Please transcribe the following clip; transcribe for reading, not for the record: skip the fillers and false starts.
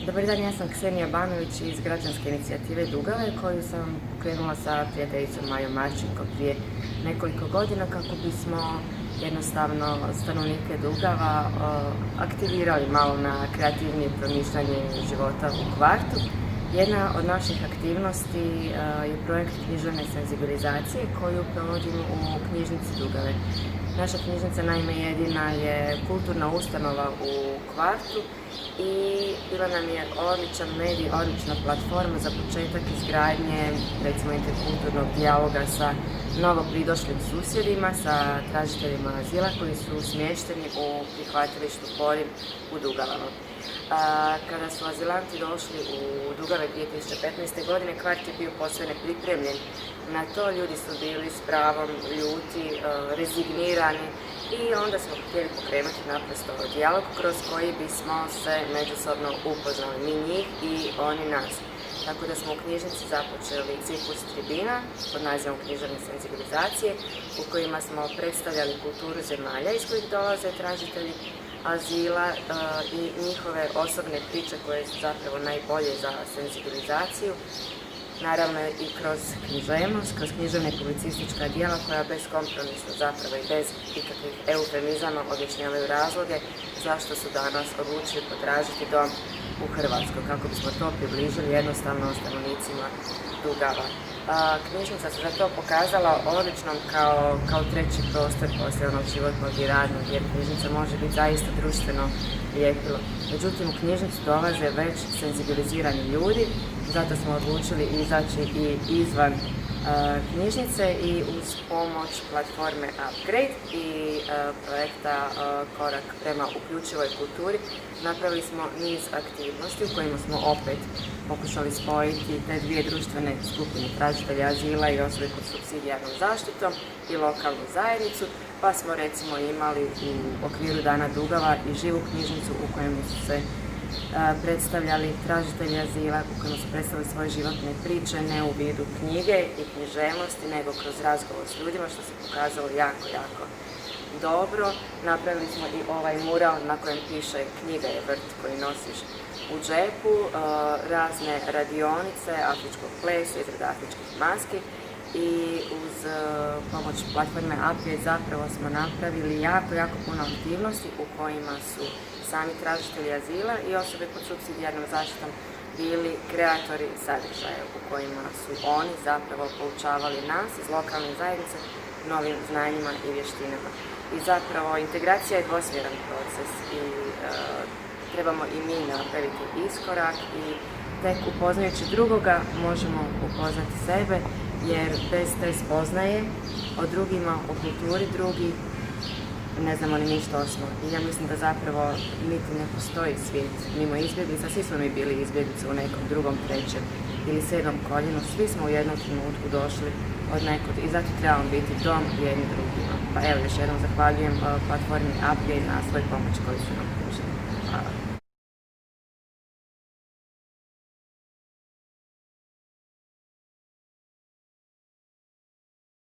Dobar dan, ja sam Ksenija Banović iz građanske inicijative Dugave koju sam pokrenula sa prijateljicom Majom Marčinko prije nekoliko godina kako bismo jednostavno stanovnike Dugava aktivirali malo na kreativnije promišljanje života u kvartu. Jedna od naših aktivnosti je projekt književne senzibilizacije koju provodimo u knjižnici Dugave. Naša knjižnica naime jedina je kulturna ustanova u kvartu i bila nam je odličan medij, odlična platforma za početak izgradnje recimo interkulturnog dijaloga sa novopridošlim susjedima, sa tražiteljima azila koji su smješteni u prihvatilištu Porin u Dugavama. Kada su azilanti došli u Dugave 2015. godine, kvart je bio posve nepripremljen na to, ljudi su bili s pravom ljuti, rezignirani i onda smo htjeli pokrenuti naprosto dijalog kroz koji bismo se međusobno upoznali, mi njih i oni nas. Tako da smo u knjižnici započeli ciklus tribina pod nazivom književne senzibilizacije u kojima smo predstavljali kulturu zemalja iz kojih dolaze tražitelji azila i njihove osobne priče koje su zapravo najbolje za senzibilizaciju. Naravno i kroz književnost, kroz književne publicistička djela koja beskompromisno zapravo i bez ikakvih eufemizama objašnjavaju razloge zašto su danas odlučili potražiti dom u Hrvatskoj, kako bismo to približili jednostavno stanovnicima Dugava. Knjižnica se za to pokazala odličnom kao treći prostor poslije onog životnog i radnog, jer knjižnica može biti zaista društveno ljepilo. Međutim, u knjižnicu dolaze već senzibilizirani ljudi, zato smo odlučili izaći i izvan knjižnice i uz pomoć platforme Upgrade i projekta Korak prema uključivoj kulturi napravili smo niz aktivnosti u kojima smo opet pokušali spojiti te dvije društvene skupine, tražitelja azila i osobe pod supsidijarnom zaštitom i lokalnu zajednicu, pa smo recimo imali u okviru Dana Dugava i živu knjižnicu u kojemu su se predstavljali tražitelji azila, u kojima su predstavili svoje životne priče, ne u vidu knjige i književnosti, nego kroz razgovor s ljudima, što se pokazalo jako dobro. Napravili smo i ovaj mural na kojem piše knjiga je vrt koji nosiš u džepu, razne radionice, afričkog plesa, izrada afričkih maski i uz pomoć platforme Upgrade zapravo smo napravili jako puno aktivnosti u kojima su sami tražitelji azila i osobe pod supsidijarnom zaštitom bili kreatori sadržaja u kojima su oni zapravo poučavali nas iz lokalne zajednice novim znanjima i vještinama. I zapravo integracija je dvosmjeran proces i trebamo i mi napraviti iskorak i tek upoznajući drugoga možemo upoznati sebe, jer bez te spoznaje o drugima, o kulturi drugih, ne znamo ni ništa osnovno. I ja mislim da zapravo niti ne postoji svijet mimo izbjeglica, svi smo mi bili izbjeglice u nekom drugom, trećem ili sedmom koljenu, svi smo u jednom trenutku došli od nekud i zato trebamo biti dom jedni drugima. Pa evo još jednom zahvaljujem platformi Upgrade na svoj pomoć koju su nam pružili. Hvala.